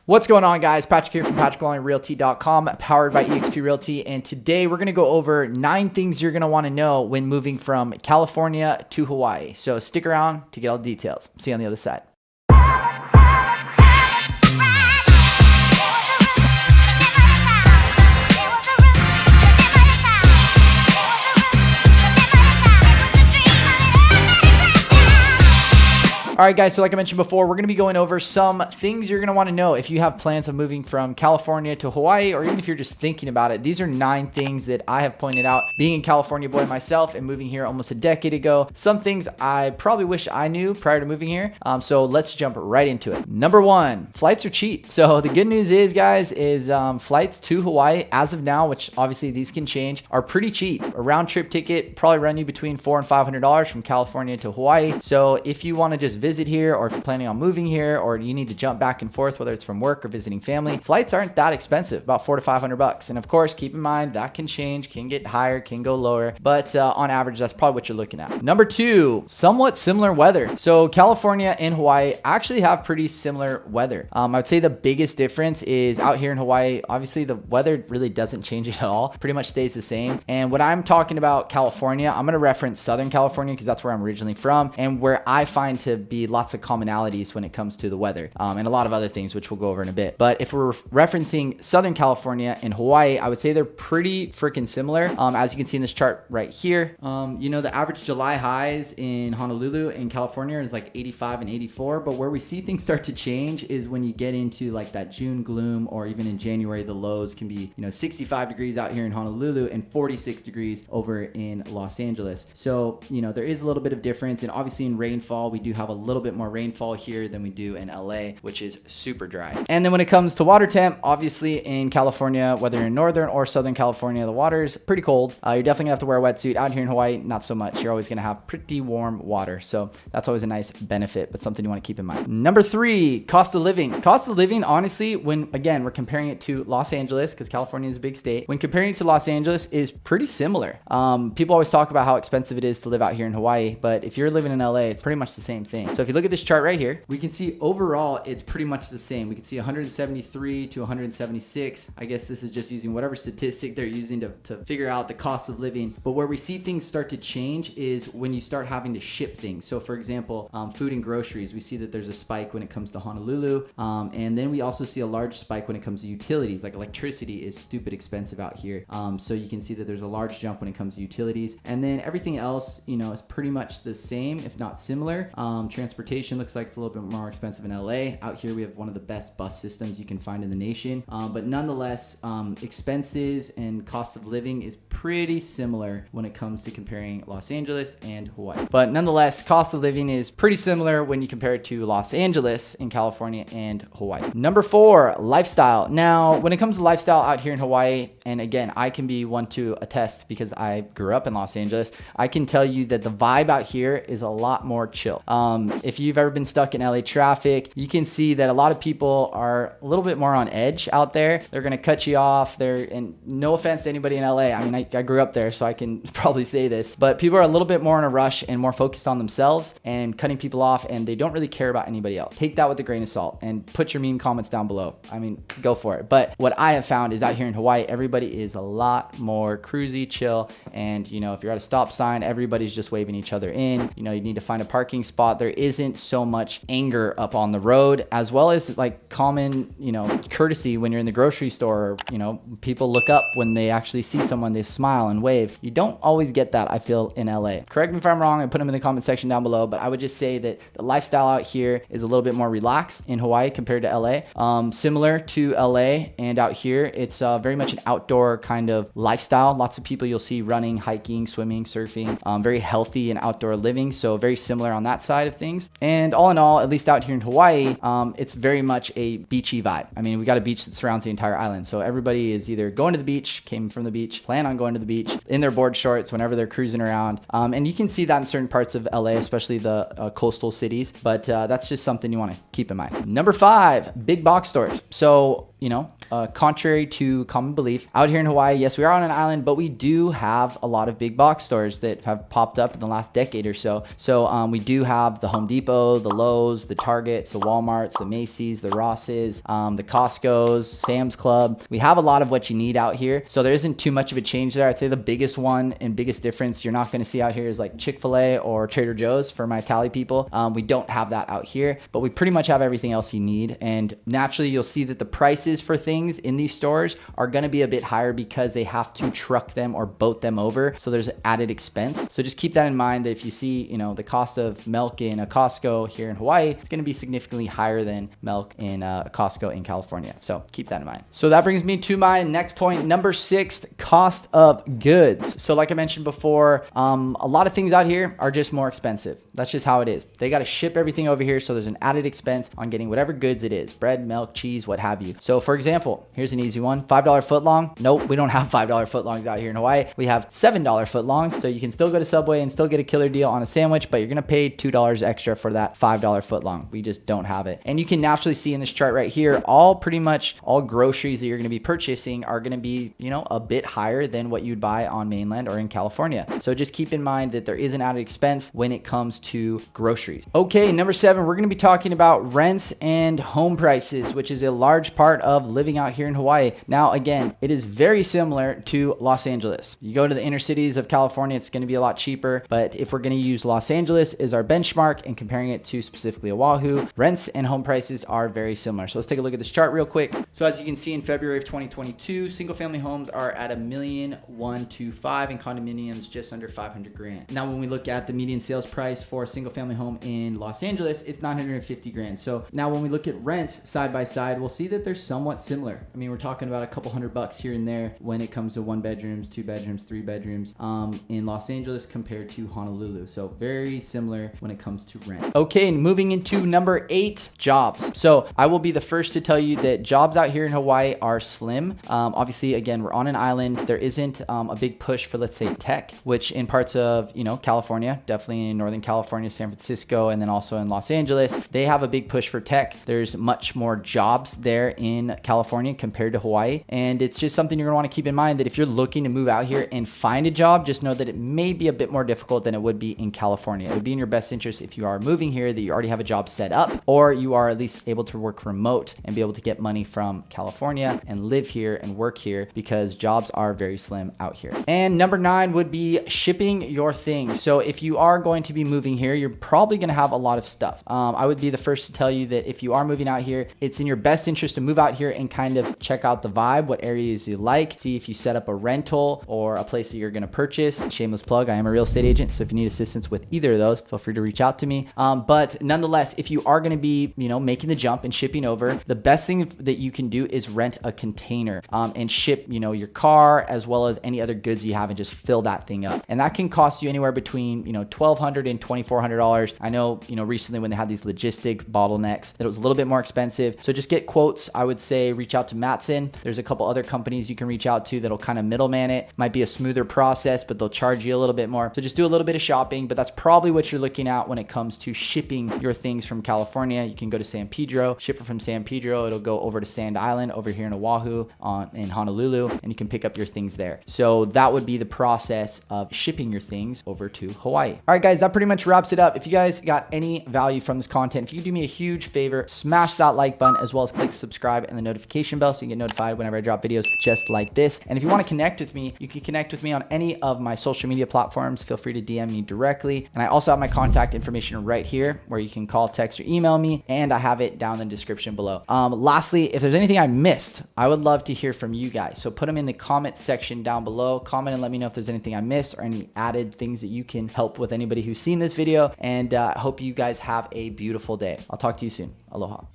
What's going on, guys? Patrick here from PatrickLongRealty.com, powered by eXp Realty. And today we're going to go over 9 things you're going to want to know when moving from California to Hawaii. So stick around to get all the details. See you on the other side. All right, guys, so like I mentioned before, we're going to be going over some things you're going to want to know if you have plans of moving from California to Hawaii, or even if you're just thinking about it. These are 9 things that I have pointed out, being a California boy myself and moving here almost a decade ago. Some things I probably wish I knew prior to moving here. So let's jump right into it. Number 1, flights are cheap. So the good news is, guys, is flights to Hawaii as of now, which obviously these can change, are pretty cheap. A round trip ticket probably run you between $400 and $500 from California to Hawaii. So if you want to just visit here, or if you're planning on moving here, or you need to jump back and forth, whether it's from work or visiting family, flights aren't that expensive, about $400 to $500. And of course, keep in mind that can change, can get higher, can go lower, but on average, that's probably what you're looking at. Number 2, somewhat similar weather. So California and Hawaii actually have pretty similar weather. I would say the biggest difference is out here in Hawaii, obviously the weather really doesn't change at all, pretty much stays the same. And when I'm talking about California, I'm going to reference Southern California because that's where I'm originally from, and where I find to be lots of commonalities when it comes to the weather, and a lot of other things, which we'll go over in a bit. But if we're referencing Southern California and Hawaii, I would say they're pretty freaking similar. As you can see in this chart right here, you know, the average July highs in Honolulu in California is like 85 and 84. But where we see things start to change is when you get into like that June gloom, or even in January, the lows can be, 65 degrees out here in Honolulu and 46 degrees over in Los Angeles. So, there is a little bit of difference. And obviously in rainfall, we do have a little bit more rainfall here than we do in LA, which is super dry. And then when it comes to water temp, obviously in California, whether in Northern or Southern California, the water's pretty cold. You're definitely gonna have to wear a wetsuit. Out here in Hawaii, not so much. You're always gonna have pretty warm water. So that's always a nice benefit, but something you wanna keep in mind. Number 3, cost of living. Cost of living, honestly, when again, we're comparing it to Los Angeles, because California is a big state. When comparing it to Los Angeles is pretty similar. People always talk about how expensive it is to live out here in Hawaii, but if you're living in LA, it's pretty much the same thing. So if you look at this chart right here, we can see overall it's pretty much the same. We can see 173 to 176. I guess this is just using whatever statistic they're using to figure out the cost of living. But where we see things start to change is when you start having to ship things. So for example, food and groceries, we see that there's a spike when it comes to Honolulu. And then we also see a large spike when it comes to utilities. Like electricity is stupid expensive out here. So you can see that there's a large jump when it comes to utilities. And then everything else, is pretty much the same, if not similar. Transportation looks like it's a little bit more expensive in LA. Out here we have one of the best bus systems you can find in the nation, but nonetheless, expenses and cost of living is pretty similar when it comes to comparing Los Angeles and Hawaii. But nonetheless, cost of living is pretty similar when you compare it to Los Angeles in California and Hawaii. Number 4, lifestyle. Now, when it comes to lifestyle out here in Hawaii, and again, I can be one to attest because I grew up in Los Angeles, I can tell you that the vibe out here is a lot more chill. If you've ever been stuck in LA traffic, you can see that a lot of people are a little bit more on edge out there. They're going to cut you off. And no offense to anybody in LA. I mean, I grew up there, so I can probably say this, but people are a little bit more in a rush and more focused on themselves and cutting people off, and they don't really care about anybody else. Take that with a grain of salt and put your mean comments down below. I mean, go for it. But what I have found is out here in Hawaii, everybody is a lot more cruisy, chill. And, if you're at a stop sign, everybody's just waving each other in. You need to find a parking spot. There isn't so much anger up on the road, as well as like common, courtesy when you're in the grocery store. People look up when they actually see someone, they smile and wave. You don't always get that, I feel, in LA. Correct me if I'm wrong, and put them in the comment section down below, but I would just say that the lifestyle out here is a little bit more relaxed in Hawaii compared to LA. Similar to LA and out here, it's very much an outdoor kind of lifestyle. Lots of people you'll see running, hiking, swimming, surfing, very healthy and outdoor living. So very similar on that side of things. And all in all, at least out here in Hawaii, it's very much a beachy vibe. I mean, we got a beach that surrounds the entire island. So everybody is either going to the beach, came from the beach, plan on going to the beach, in their board shorts whenever they're cruising around. And you can see that in certain parts of LA, especially the coastal cities. But that's just something you want to keep in mind. Number 5, big box stores. So, contrary to common belief, out here in Hawaii, yes, we are on an island, but we do have a lot of big box stores that have popped up in the last decade or so. So we do have the Home Depot, the Lowe's, the Targets, the Walmarts, the Macy's, the Ross's, the Costco's, Sam's Club. We have a lot of what you need out here. So there isn't too much of a change there. I'd say the biggest one and biggest difference you're not going to see out here is like Chick-fil-A or Trader Joe's for my Cali people. We don't have that out here, but we pretty much have everything else you need. And naturally, you'll see that the prices for things in these stores are going to be a bit higher because they have to truck them or boat them over. So there's added expense. So just keep that in mind that if you see, the cost of milk in a Costco here in Hawaii, it's going to be significantly higher than milk in a Costco in California. So keep that in mind. So that brings me to my next point, number 6, cost of goods. So like I mentioned before, a lot of things out here are just more expensive. That's just how it is. They got to ship everything over here. So there's an added expense on getting whatever goods it is, bread, milk, cheese, what have you. So for example, here's an easy one, $5 footlong. Nope, we don't have $5 footlongs out here in Hawaii. We have $7 footlongs. So you can still go to Subway and still get a killer deal on a sandwich, but you're going to pay $2 extra for that $5 footlong. We just don't have it. And you can naturally see in this chart right here, pretty much all groceries that you're going to be purchasing are going to be, a bit higher than what you'd buy on mainland or in California. So just keep in mind that there is an added expense when it comes to groceries. Okay, number 7, we're going to be talking about rents and home prices, which is a large part of living out here in Hawaii. Now, again, it is very similar to Los Angeles. You go to the inner cities of California, it's going to be a lot cheaper. But if we're going to use Los Angeles as our benchmark and comparing it to specifically Oahu, rents and home prices are very similar. So let's take a look at this chart real quick. So as you can see in February of 2022, single family homes are at $1,125,000 and condominiums just under $500,000. Now, when we look at the median sales price for a single family home in Los Angeles, it's $950,000. So now when we look at rents side by side, we'll see that they're somewhat similar. I mean, we're talking about a couple $100 here and there when it comes to 1 bedrooms, 2 bedrooms, 3 bedrooms in Los Angeles compared to Honolulu. So very similar when it comes to rent. Okay, moving into number 8, jobs. So I will be the first to tell you that jobs out here in Hawaii are slim. Obviously, again, we're on an island. There isn't a big push for, let's say, tech, which in parts of, California, definitely in Northern California, San Francisco, and then also in Los Angeles, they have a big push for tech. There's much more jobs there in California compared to Hawaii. And it's just something you're gonna wanna keep in mind that if you're looking to move out here and find a job, just know that it may be a bit more difficult than it would be in California. It would be in your best interest if you are moving here that you already have a job set up, or you are at least able to work remote and be able to get money from California and live here and work here, because jobs are very slim out here. And number 9 would be shipping your things. So if you are going to be moving here, you're probably going to have a lot of stuff. I would be the first to tell you that if you are moving out here, it's in your best interest to move out here and kind of check out the vibe, what areas you like, see if you set up a rental or a place that you're going to purchase. Shameless plug, I am a real estate agent, so if you need assistance with either of those, feel free to reach out to me. But nonetheless, if you are going to be, making the jump and shipping over, the best thing that you can do is rent a container and ship, your car as well as any other goods you have, and just fill that thing up. And that can cost you anywhere between, $1,200 and $2,400. I know, recently when they had these logistic bottlenecks, that it was a little bit more expensive. So just get quotes. I would say reach out to Matson. There's a couple other companies you can reach out to that'll kind of middleman it. Might be a smoother process, but they'll charge you a little bit more. So just do a little bit of shopping, but that's probably what you're looking at when it comes to shipping your things from California. You can go to San Pedro, ship it from San Pedro. It'll go over to Sand Island over here in Oahu in Honolulu, and you can pick up your things there. So that would be the process of shipping your things over to Hawaii. All right, guys, that pretty much wraps it up. If you guys got any value from this content, if you could do me a huge favor, smash that like button as well as click subscribe and the notification bell so you get notified whenever I drop videos just like this. And if you want to connect with me, you can connect with me on any of my social media platforms. Feel free to DM me directly. And I also have my contact information right here where you can call, text, or email me, and I have it down in the description below. Lastly, if there's anything I missed, I would love to hear from you guys. So put them in the comment section down below. Comment and let me know if there's anything I missed or any added things that you can help with anybody who's seen this video. And I hope you guys have a beautiful day. I'll talk to you soon. Aloha.